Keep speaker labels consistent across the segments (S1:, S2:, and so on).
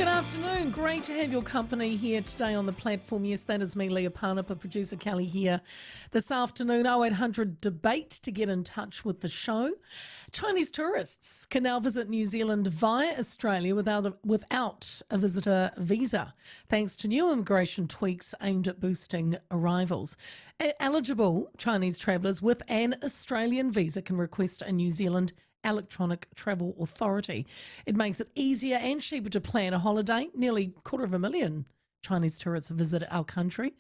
S1: Good afternoon. Great to have your company here today on the platform. Yes, that is me, Leah Panapa, producer Kelly here this afternoon. 0800 debate to get in touch with the show. Chinese tourists can now visit New Zealand via Australia without a visitor visa, thanks to new immigration tweaks aimed at boosting arrivals. Eligible Chinese travellers with an Australian visa can request a New Zealand Electronic Travel Authority. It makes it easier and cheaper to plan a holiday. Nearly 250,000 Chinese tourists visited our country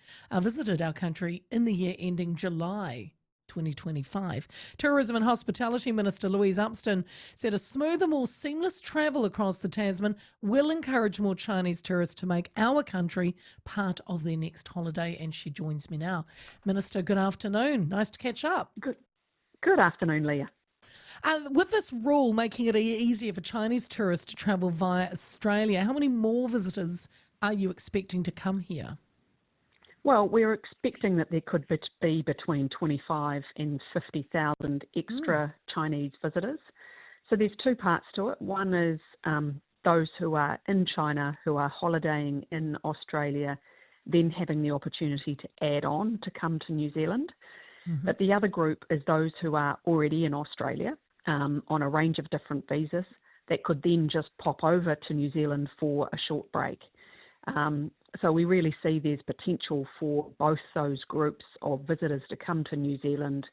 S1: in the year ending July 2025. Tourism and Hospitality Minister Louise Upston said a smoother, more seamless travel across the Tasman will encourage more Chinese tourists to make our country part of their next holiday. And she joins me now. Minister, good afternoon. Nice to catch up.
S2: Good afternoon, Leah.
S1: With this rule making it easier for Chinese tourists to travel via Australia, how many more visitors are you expecting to come here?
S2: Well, we're expecting that there could be between 25 and 50,000 extra Chinese visitors. So there's two parts to it. One is those who are in China who are holidaying in Australia, then having the opportunity to add on to come to New Zealand. But the other group is those who are already in Australia on a range of different visas that could then just pop over to New Zealand for a short break. So we really see there's potential for both those groups of visitors to come to New Zealand,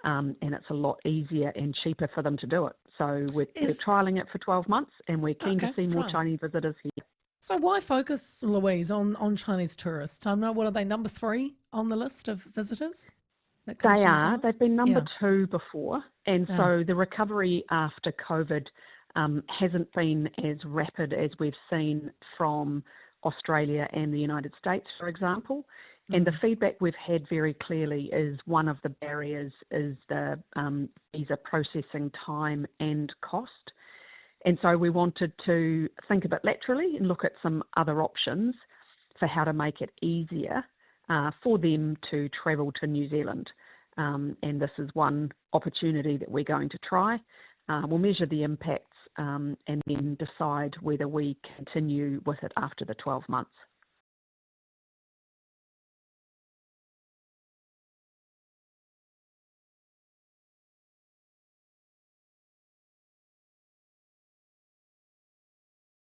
S2: and it's a lot easier and cheaper for them to do it. So we're trialling it for 12 months, and we're keen to see more Chinese visitors here.
S1: So why focus, Louise, on Chinese tourists? I know, what are they, number 3 on the list of visitors?
S2: They are. They've been number 2 before. And so the recovery after COVID hasn't been as rapid as we've seen from Australia and the United States, for example. And the feedback we've had very clearly is one of the barriers is the visa processing time and cost. And so we wanted to think a bit laterally and look at some other options for how to make it easier for them to travel to New Zealand. And this is one opportunity that we're going to try. We'll measure the impacts and then decide whether we continue with it after the 12 months.